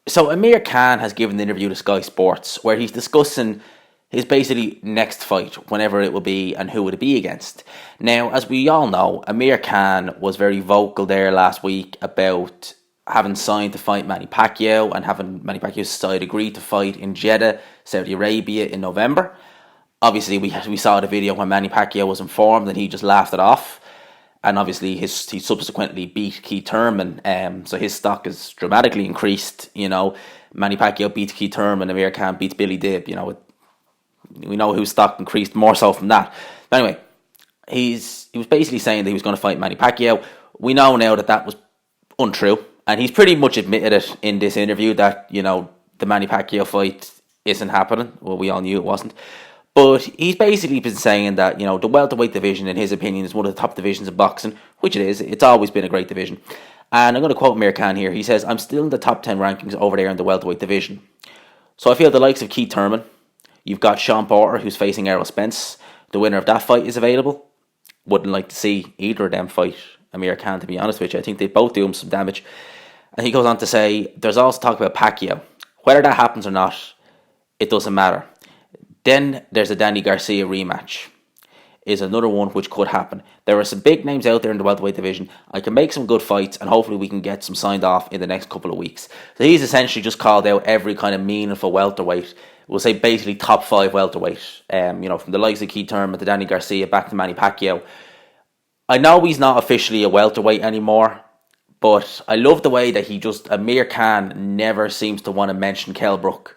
So Amir Khan has given an interview to Sky Sports where he's discussing his basically next fight, whenever it will be and who would it be against. Now, as we all know, Amir Khan was very vocal there last week about having signed to fight Manny Pacquiao and having Manny Pacquiao's side agree to fight in Jeddah, Saudi Arabia in November. Obviously, we saw the video when Manny Pacquiao was informed and he just laughed it off. And obviously, he subsequently beat Keith Thurman, so his stock is dramatically increased. Manny Pacquiao beats Keith Thurman, Amir Khan beats Billy Dib. We know whose stock increased more so from that. But anyway, he was basically saying that he was going to fight Manny Pacquiao. We know now that was untrue, and he's pretty much admitted it in this interview that the Manny Pacquiao fight isn't happening. Well, we all knew it wasn't. But he's basically been saying that, the welterweight division, in his opinion, is one of the top divisions of boxing, which it is. It's always been a great division. And I'm going to quote Amir Khan here. He says, "I'm still in the top 10 rankings over there in the welterweight division. So I feel the likes of Keith Thurman, you've got Sean Porter, who's facing Errol Spence. The winner of that fight is available. Wouldn't like to see either of them fight Amir Khan, to be honest with you. I think they both do him some damage." And he goes on to say, "There's also talk about Pacquiao. Whether that happens or not, it doesn't matter. Then there's a Danny Garcia rematch. Is another one which could happen. There are some big names out there in the welterweight division. I can make some good fights and hopefully we can get some signed off in the next couple of weeks." So he's essentially just called out every kind of meaningful welterweight. We'll say basically top 5 welterweight. From the likes of Keith Thurman to Danny Garcia back to Manny Pacquiao. I know he's not officially a welterweight anymore, but I love the way that Amir Khan never seems to want to mention Kell Brook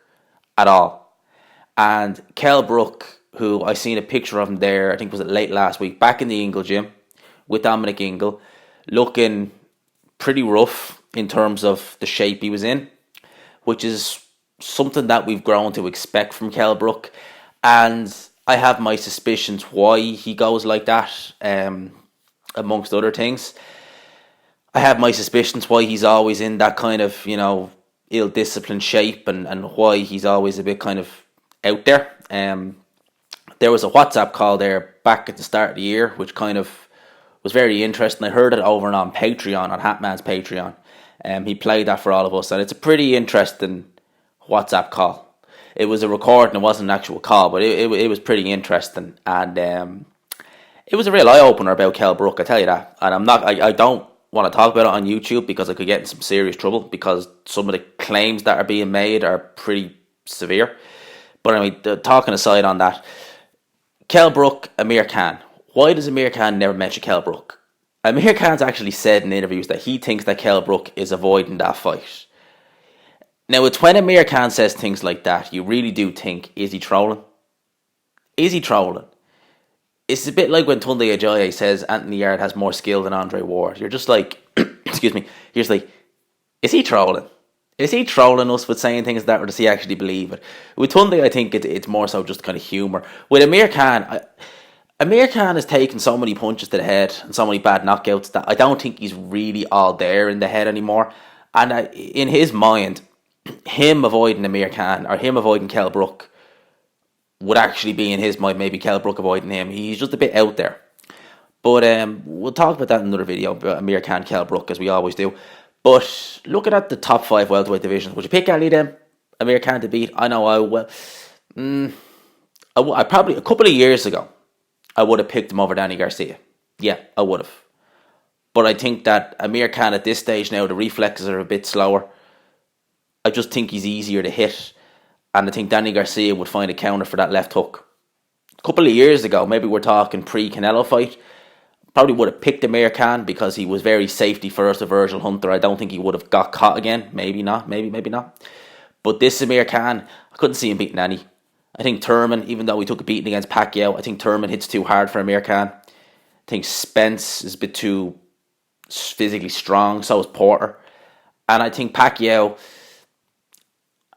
at all. And Kell Brook, who I seen a picture of him there, I think was it late last week, back in the Ingle gym with Dominic Ingle, looking pretty rough in terms of the shape he was in, which is something that we've grown to expect from Kell Brook. And I have my suspicions why he goes like that, amongst other things. I have my suspicions why he's always in that kind of, ill-disciplined shape and why he's always a bit kind of out there. There was a WhatsApp call there back at the start of the year, which kind of was very interesting. I heard it over and on Patreon, on Hatman's Patreon. He played that for all of us, and it's a pretty interesting WhatsApp call. It was a recording, it wasn't an actual call, but it was pretty interesting, and it was a real eye opener about Kell Brook, I tell you that. And I don't want to talk about it on YouTube because I could get in some serious trouble because some of the claims that are being made are pretty severe. But anyway, talking aside on that, Kell Brook, Amir Khan. Why does Amir Khan never mention Kell Brook? Amir Khan's actually said in interviews that he thinks that Kell Brook is avoiding that fight. Now, it's when Amir Khan says things like that, you really do think, is he trolling? Is he trolling? It's a bit like when Tunde Ajayi says Anthony Yarde has more skill than Andre Ward. You're just like, excuse me, you're just like, is he trolling? Is he trolling us with saying things like that, or does he actually believe it? With Tunde, I think it's more so just kind of humour. With Amir Khan, Amir Khan has taken so many punches to the head and so many bad knockouts that I don't think he's really all there in the head anymore. And in his mind, him avoiding Amir Khan or him avoiding Kell Brook would actually be in his mind maybe Kell Brook avoiding him. He's just a bit out there. But we'll talk about that in another video, about Amir Khan, Kell Brook, as we always do. But looking at the top 5 welterweight divisions, would you pick any of them? Amir Khan to beat? I know I will. I probably, a couple of years ago, I would have picked him over Danny Garcia. Yeah, I would have. But I think that Amir Khan at this stage now, the reflexes are a bit slower. I just think he's easier to hit. And I think Danny Garcia would find a counter for that left hook. A couple of years ago, maybe we're talking pre-Canelo fight, probably would have picked Amir Khan because he was very safety first of Virgil Hunter. I don't think he would have got caught again. Maybe not. Maybe not. But this Amir Khan, I couldn't see him beating any. I think Thurman, even though he took a beating against Pacquiao, I think Thurman hits too hard for Amir Khan. I think Spence is a bit too physically strong. So is Porter. And I think Pacquiao,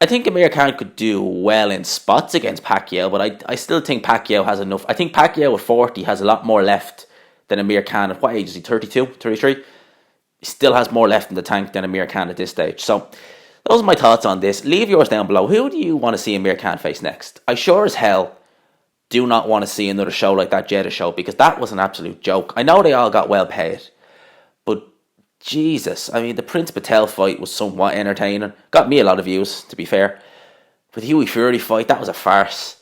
I think Amir Khan could do well in spots against Pacquiao, but I still think Pacquiao has enough. I think Pacquiao at 40 has a lot more left than Amir Khan. At what age is he? 32? 33? He still has more left in the tank than Amir Khan at this stage. So those are my thoughts on this. Leave yours down below. Who do you want to see Amir Khan face next? I sure as hell do not want to see another show like that Jeddah show, because that was an absolute joke. I know they all got well paid, but Jesus, I mean, the Prince Patel fight was somewhat entertaining. Got me a lot of views, to be fair. But the Hughie Fury fight, that was a farce.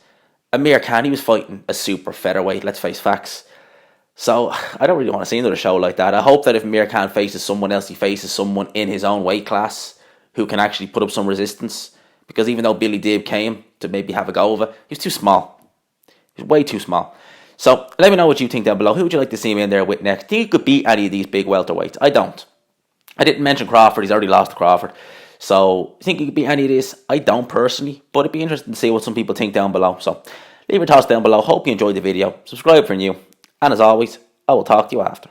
Amir Khan, he was fighting a super featherweight, let's face facts. So, I don't really want to see another show like that. I hope that if Amir Khan faces someone else, he faces someone in his own weight class who can actually put up some resistance. Because even though Billy Dib came to maybe have a go of it, he was too small. He was way too small. So, let me know what you think down below. Who would you like to see him in there with next? Do you think he could beat any of these big welterweights? I don't. I didn't mention Crawford. He's already lost to Crawford. So, you think he could beat any of this? I don't personally. But it'd be interesting to see what some people think down below. So, leave your thoughts down below. Hope you enjoyed the video. Subscribe for new. And as always, I will talk to you after.